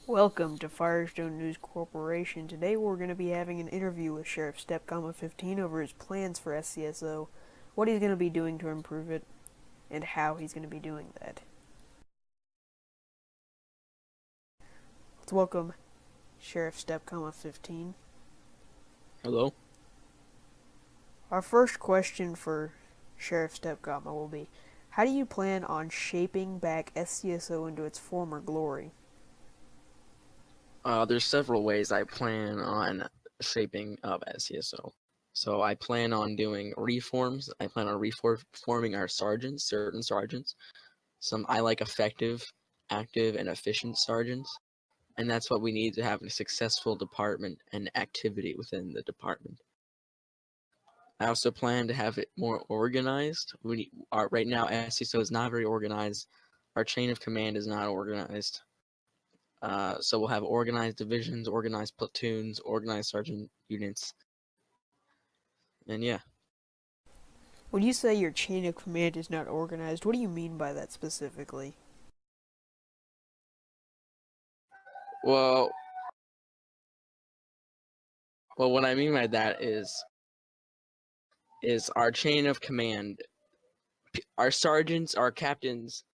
Welcome to Firestone News Corporation. Today we're going to be having an interview with Sheriff StepKama15 over his plans for SCSO, what he's going to be doing to improve it, and how he's going to be doing that. Let's welcome Sheriff StepKama15. Hello. Our first question for Sheriff StepKama will be, how do you plan on shaping back SCSO into its former glory? There's several ways I plan on shaping up SCSO. So I plan on doing reforms. I plan on reforming our sergeants, certain sergeants. I like effective, active, and efficient sergeants. And that's what we need to have a successful department and activity within the department. I also plan to have it more organized. Right now, SCSO is not very organized. Our chain of command is not organized. So we'll have organized divisions, organized platoons, organized sergeant units, and yeah. When you say your chain of command is not organized, what do you mean by that specifically? Well, what I mean by that is our chain of command, our sergeants, our captains,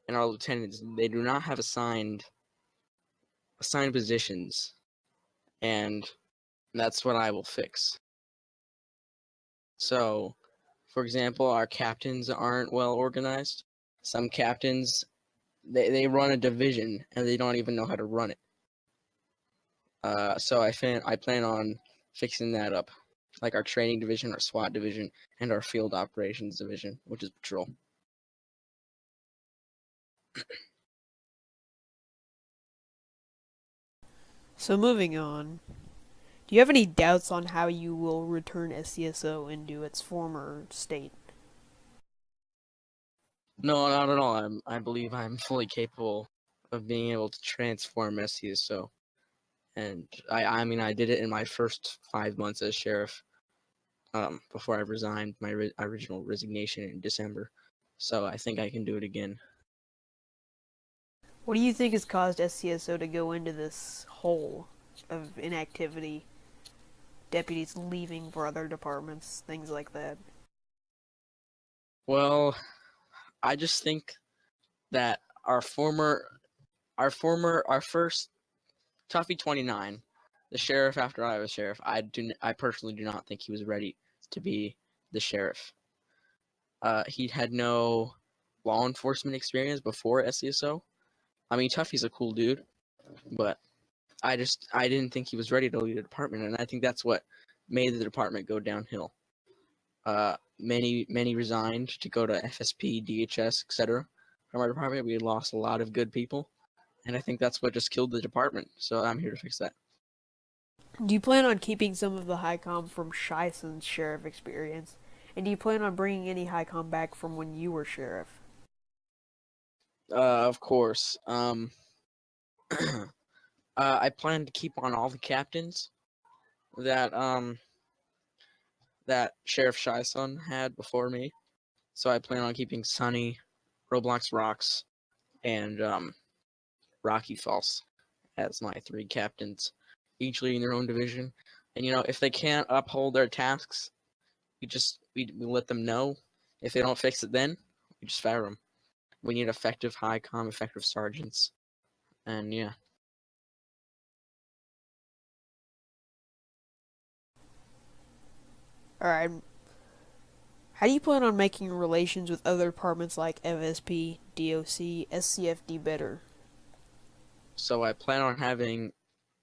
and our lieutenants, they do not have assigned positions, and that's what I will fix. So, for example, our captains aren't well organized. Some captains, they run a division and they don't even know how to run it. So I plan on fixing that up, like our training division, our SWAT division, and our field operations division, which is patrol. So moving on, do you have any doubts on how you will return SCSO into its former state? No, not at all. I believe I'm fully capable of being able to transform SCSO. And I mean, I did it in my first 5 months as sheriff, before I resigned my original resignation in December. So I think I can do it again. What do you think has caused SCSO to go into this hole of inactivity, deputies leaving for other departments, things like that? Well, I just think that our first Tuffy 29, the sheriff after I was sheriff, I personally do not think he was ready to be the sheriff. He had no law enforcement experience before SCSO. I mean, Tuffy's a cool dude, but I didn't think he was ready to lead a department, and I think that's what made the department go downhill. Many resigned to go to FSP, DHS, etc. From our department. We had lost a lot of good people, and I think that's what just killed the department. So I'm here to fix that. Do you plan on keeping some of the HICOM from Shyson's sheriff experience? And do you plan on bringing any HICOM back from when you were sheriff? Of course. I plan to keep on all the captains that Sheriff Shyson had before me. So I plan on keeping Sunny, Roblox Rocks, and Rocky Falls as my 3 captains, each leading their own division. And if they can't uphold their tasks, we let them know. If they don't fix it, then we just fire them. We need effective HICOM, effective sergeants, and yeah. Alright. How do you plan on making relations with other departments like FSP, DOC, SCFD better? So I plan on having,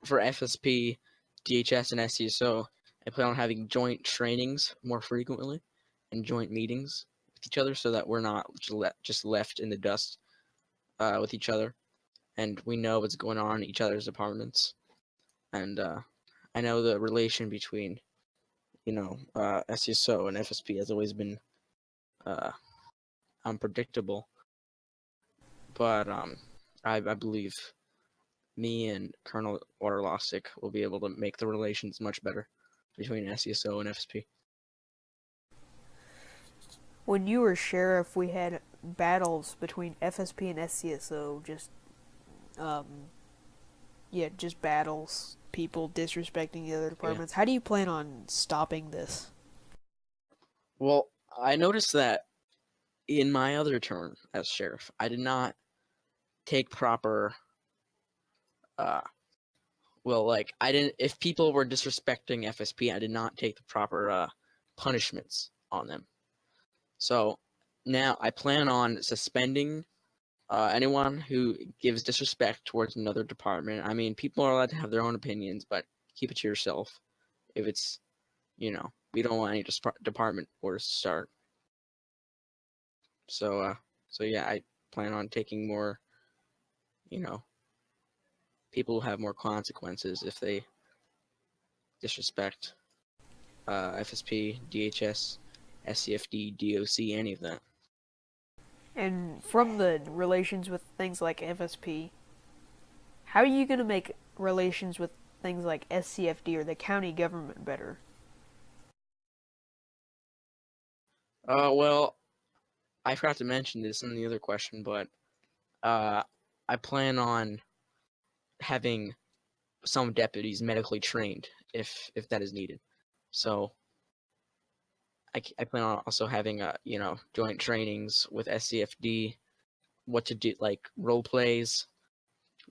for FSP, DHS, and SCSO, I plan on having joint trainings more frequently and joint meetings with each other, so that we're not just left in the dust with each other, and we know what's going on in each other's departments. And I know the relation between SCSO and FSP has always been unpredictable, but I believe me and Colonel Waterlostick will be able to make the relations much better between SCSO and FSP. When you were sheriff, we had battles between FSP and SCSO. Just battles. People disrespecting the other departments. Yeah. How do you plan on stopping this? Well, I noticed that in my other term as sheriff, I did not take proper. I didn't. If people were disrespecting FSP, I did not take the proper punishments on them. So now I plan on suspending anyone who gives disrespect towards another department. I mean, people are allowed to have their own opinions, but keep it to yourself. If it's, we don't want any department wars to start. So yeah, I plan on taking more, people will have more consequences if they disrespect FSP, DHS, SCFD, DOC, any of that. And from the relations with things like FSP, how are you going to make relations with things like SCFD or the county government better? Well, I forgot to mention this in the other question, but I plan on having some deputies medically trained if that is needed. So I plan on also having joint trainings with SCFD, what to do, like role plays,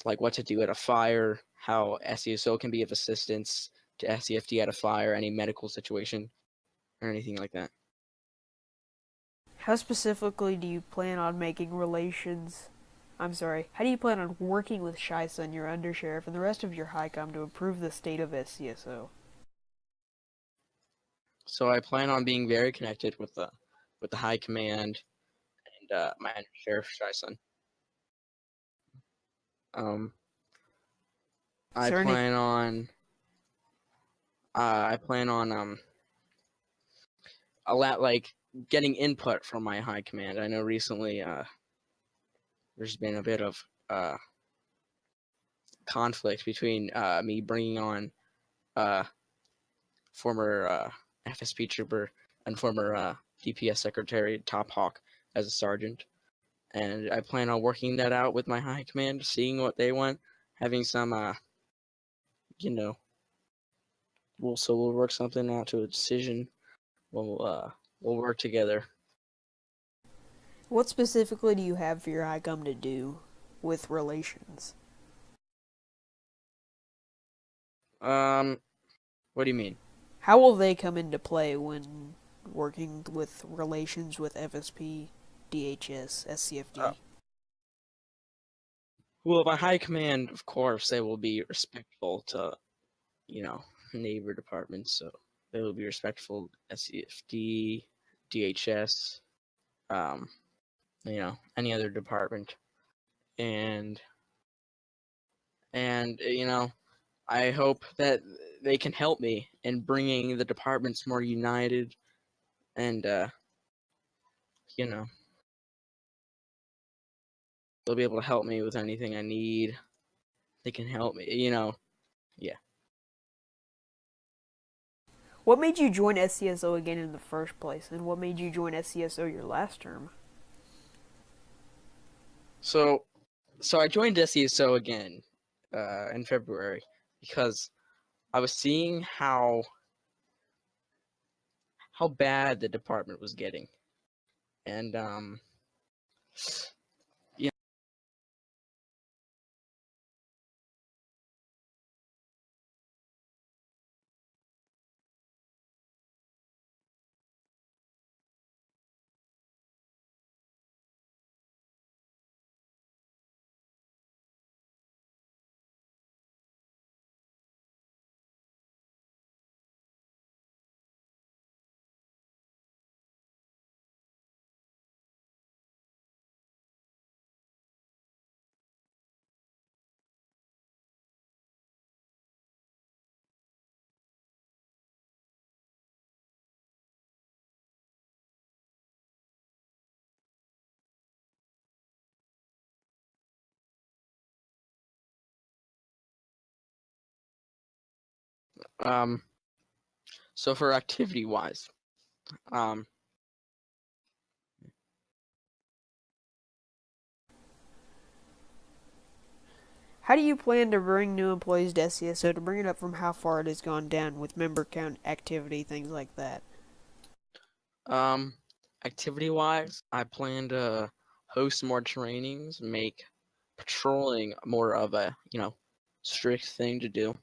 like what to do at a fire, how SCSO can be of assistance to SCFD at a fire, any medical situation, or anything like that. How specifically do you plan on making relations? How do you plan on working with Shisa, your undersheriff, and the rest of your HICOM to improve the state of SCSO? So I plan on being very connected with the high command and my undersheriff Shison. I plan on a lot, like getting input from my high command. I know recently there's been a bit of conflict between me bringing on former FSP trooper and former DPS secretary Top Hawk as a sergeant, and I plan on working that out with my high command, seeing what they want, having some we'll work something out to a decision. We'll work together. What specifically do you have for your HICOM to do with relations? What do you mean? How will they come into play when working with relations with FSP, DHS, SCFD? Well, by high command, of course, they will be respectful to, neighbor departments. So they will be respectful to SCFD, DHS, any other department, and I hope that they can help me in bringing the departments more united, and they'll be able to help me with anything I need. They can help me, yeah. What made you join SCSO again in the first place, and what made you join SCSO your last term? So I joined SCSO again in February because I was seeing how bad the department was getting, and So for activity-wise, How do you plan to bring new employees to SCSO to bring it up from how far it has gone down with member count, activity, things like that? Activity-wise, I plan to host more trainings, make patrolling more of a, strict thing to do.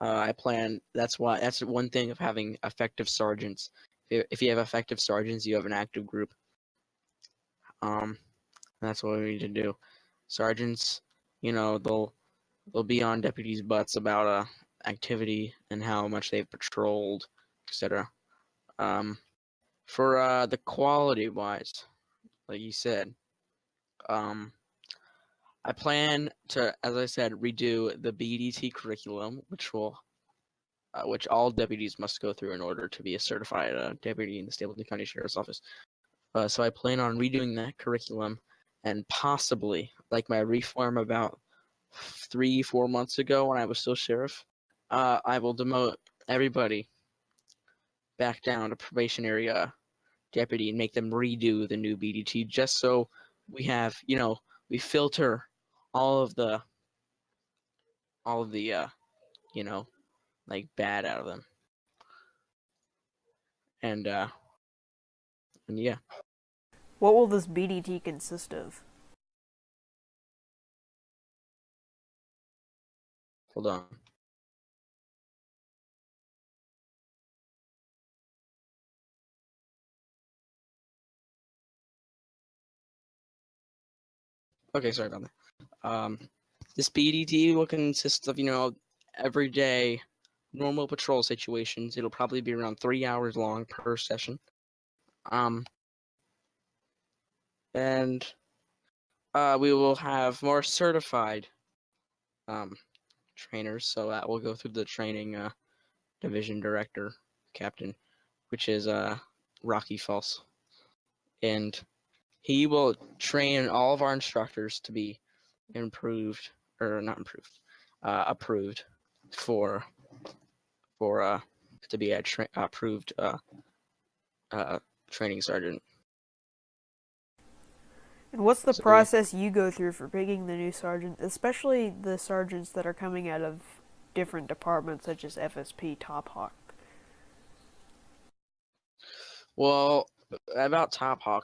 That's one thing of having effective sergeants. If you have effective sergeants, you have an active group. That's what we need to do. Sergeants, they'll be on deputies' butts about activity and how much they've patrolled, etc. For the quality wise, like you said, I plan to, as I said, redo the BDT curriculum, which all deputies must go through in order to be a certified deputy in the Stapleton County Sheriff's Office. So I plan on redoing that curriculum, and possibly, like my reform about 3-4 months ago when I was still sheriff, I will demote everybody back down to probationary deputy and make them redo the new BDT, just so we have, we filter all of the like bad out of them. And yeah. What will this BDT consist of? Hold on. Okay, sorry about that. This BDT will consist of, everyday normal patrol situations. It'll probably be around 3 hours long per session. And we will have more certified trainers. So we'll go through the training division director, captain, which is Rocky Falls. And he will train all of our instructors to be approved for to be a approved training sergeant. And what's the process you go through for picking the new sergeant, especially the sergeants that are coming out of different departments such as FSP, Top Hawk? Well, about Top Hawk,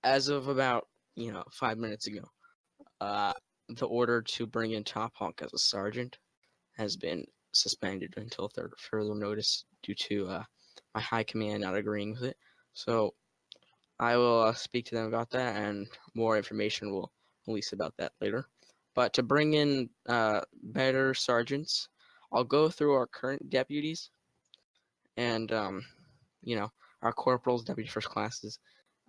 as of about 5 minutes ago, the order to bring in Top Hawk as a sergeant has been suspended until further notice due to my high command not agreeing with it. So I will speak to them about that, and more information will release about that later. But to bring in better sergeants, I'll go through our current deputies and our corporals, deputy first classes.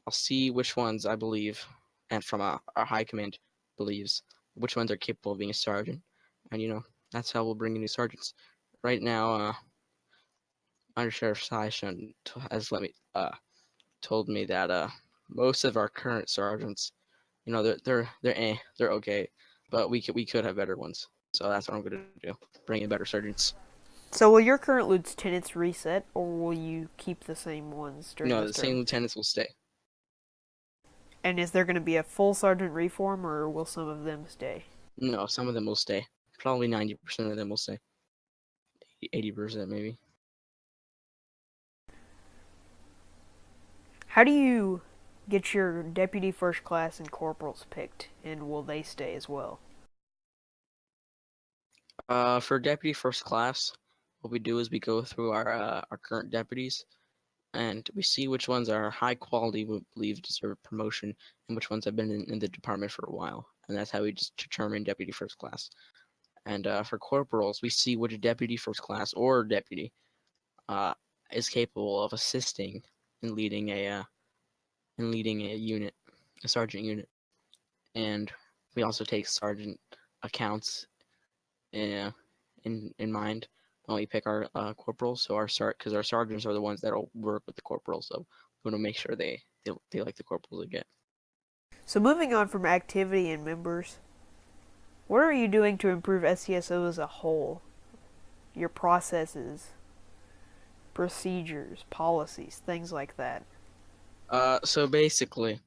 I'll see which ones I believe, and from our high command believes, which ones are capable of being a sergeant, and that's how we'll bring in new sergeants. Right now, Under Sheriff Syshen has told me that most of our current sergeants, they're okay, but we could have better ones. So that's what I'm gonna do: bring in better sergeants. So will your current lieutenants reset, or will you keep the same ones during No, this the term? same lieutenants will stay. And is there going to be a full sergeant reform, or will some of them stay? No, some of them will stay. Probably 90% of them will stay. 80% maybe. How do you get your deputy first class and corporals picked, and will they stay as well? For deputy first class, what we do is we go through our current deputies, and we see which ones are high quality, we believe deserve promotion, and which ones have been in the department for a while. And that's how we just determine deputy first class. And for corporals, we see which deputy first class or deputy is capable of assisting in leading a unit, a sergeant unit. And we also take sergeant accounts in mind when we pick our corporals. So because our sergeants are the ones that'll work with the corporals, so we want to make sure they like the corporals they get. So moving on from activity and members, what are you doing to improve SCSO as a whole? your processes, procedures, policies, things like that? So basically,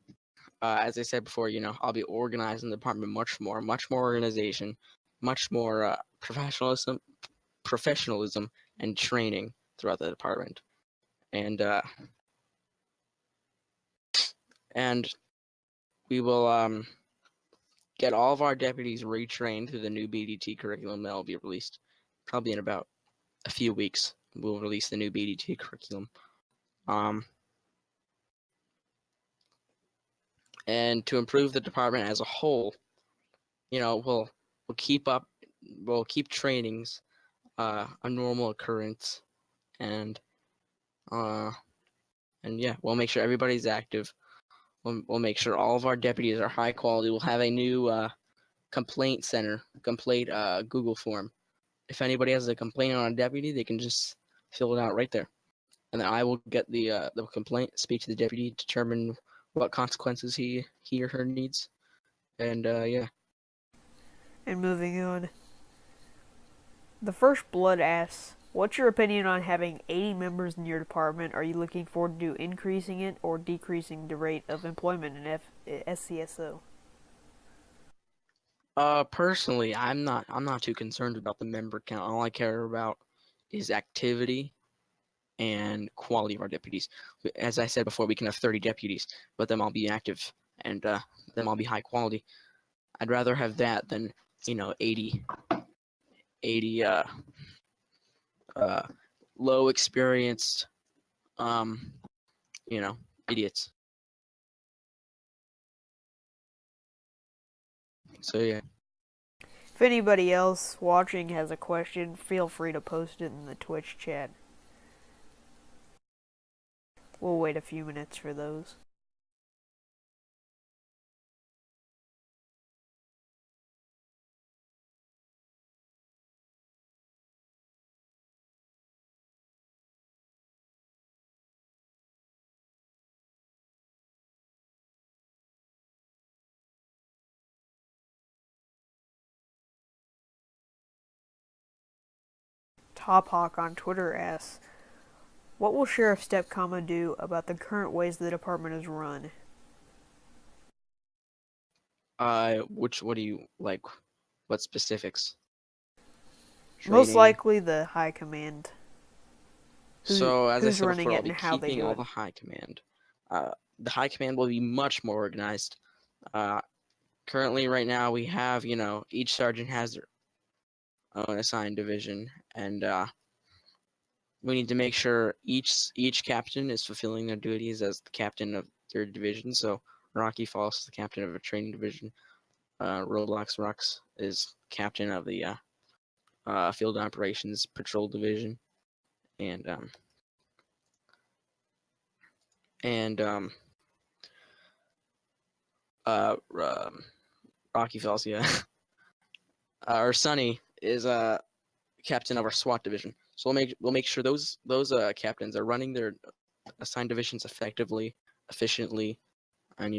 as I said before, I'll be organizing the department much more organization, much more professionalism, and training throughout the department, and we will get all of our deputies retrained through the new BDT curriculum that will be released probably in about a few weeks. We'll release the new BDT curriculum. And to improve the department as a whole, we'll keep trainings a normal occurrence, and yeah, we'll make sure everybody's active. We'll make sure all of our deputies are high quality. We'll have a new complaint center, complaint Google form. If anybody has a complaint on a deputy, they can just fill it out right there, and then I will get the complaint, speak to the deputy, determine what consequences he or her needs, and yeah. And moving on, the First Blood asks, what's your opinion on having 80 members in your department? Are you looking forward to increasing it or decreasing the rate of employment in SCSO? Personally, I'm not too concerned about the member count. All I care about is activity and quality of our deputies. As I said before, we can have 30 deputies, but them all be active and them all be high quality. I'd rather have that than 80 low experienced idiots. So yeah. If anybody else watching has a question, feel free to post it in the Twitch chat. We'll wait a few minutes for those. Top Hawk on Twitter asks, what will Sheriff StepKama do about the current ways the department is run? What do you like? What specifics? Most Training. likely the high command. So as I Who's said running before, it I'll be and how they keeping do all it? the high command. The high command will be much more organized. Currently, right now, we have each sergeant has their own assigned division, and we need to make sure each captain is fulfilling their duties as the captain of their division. So Rocky Falls is the captain of a training division. Roblox Rux is captain of the field operations patrol division, and Rocky Falls, yeah. Our Sunny is captain of our SWAT division. So we'll make sure those captains are running their assigned divisions effectively, efficiently, and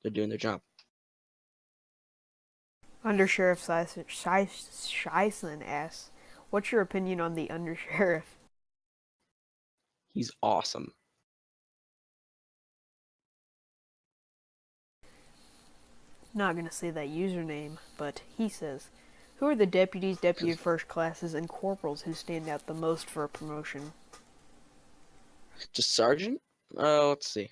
they're doing their job. Undersheriff Shison asks, what's your opinion on the undersheriff? He's awesome. Not gonna say that username, but he says, who are the deputies, deputy first classes, and corporals who stand out the most for a promotion? Just sergeant? Let's see.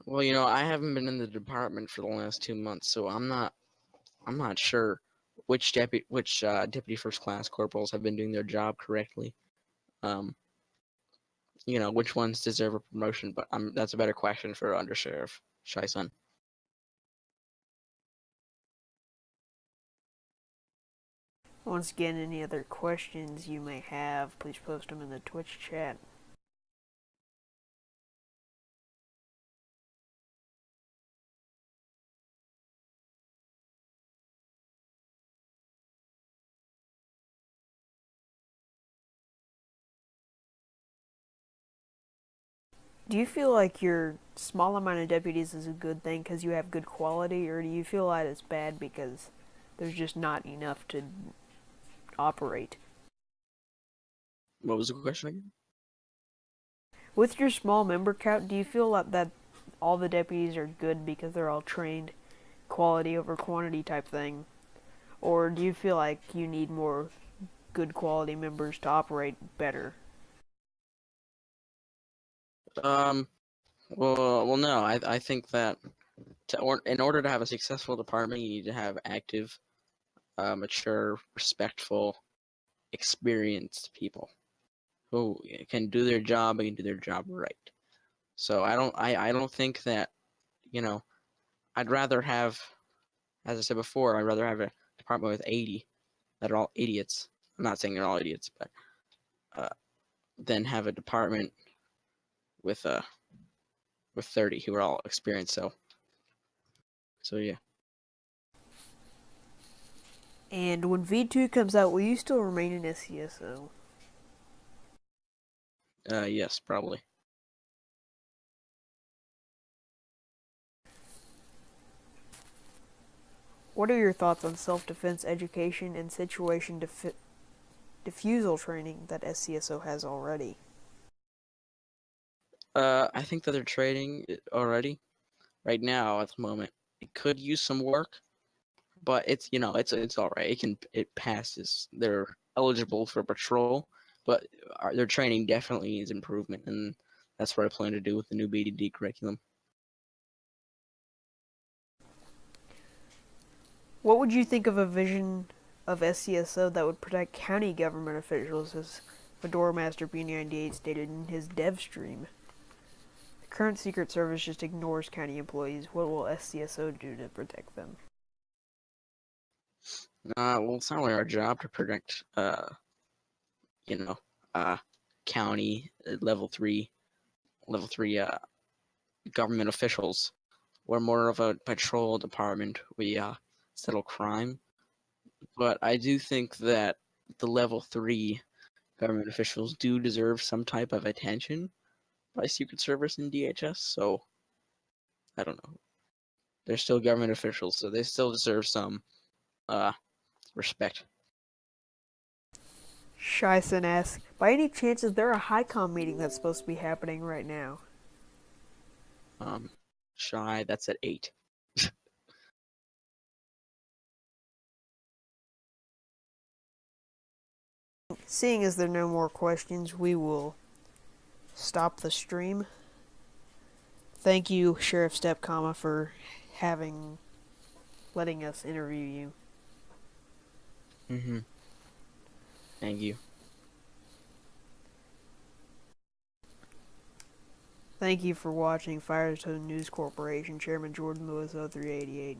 Well, I haven't been in the department for the last 2 months, so I'm not sure which deputy first class corporals have been doing their job correctly. Which ones deserve a promotion, but that's a better question for Undersheriff Shison. Once again, any other questions you may have, please post them in the Twitch chat. Do you feel like your small amount of deputies is a good thing because you have good quality, or do you feel that it's bad because there's just not enough to operate? What was the question again? With your small member count, do you feel that all the deputies are good because they're all trained, quality over quantity type thing? Or do you feel like you need more good quality members to operate better? Um, well, no. I think that in order to have a successful department, you need to have active, mature, respectful, experienced people who can do their job and can do their job right. So I don't think that, you know, I'd rather have, as I said before, I'd rather have a department with 80 that are all idiots. I'm not saying they're all idiots, but uh, than have a department with 30 who are all experienced. So yeah. And when V2 comes out, will you still remain in SCSO? Yes, probably. What are your thoughts on self-defense education and situation diffusal training that SCSO has already? I think that they're trading it already right now at the moment. It could use some work, but it's all right. It passes. They're eligible for patrol, but their training definitely needs improvement, and that's what I plan to do with the new BDD curriculum. What would you think of a vision of SCSO that would protect county government officials, as Fedora Master B98 stated in his dev stream? The current Secret Service just ignores county employees. What will SCSO do to protect them? Well, it's not really our job to protect, you know, uh, county level three government officials. We're more of a patrol department. We settle crime, but I do think that the level 3 government officials do deserve some type of attention by Secret Service and DHS. So I don't know. They're still government officials, so they still deserve some uh respect. Shyson asks, by any chance is there a HICOM meeting that's supposed to be happening right now? Um, Shy, that's at 8. Seeing as there are no more questions, we will stop the stream. Thank you, Sheriff StepKama, for letting us interview you. Mm-hmm. Thank you. Thank you for watching Firestone News Corporation, Chairman Jordan Lewis 0388.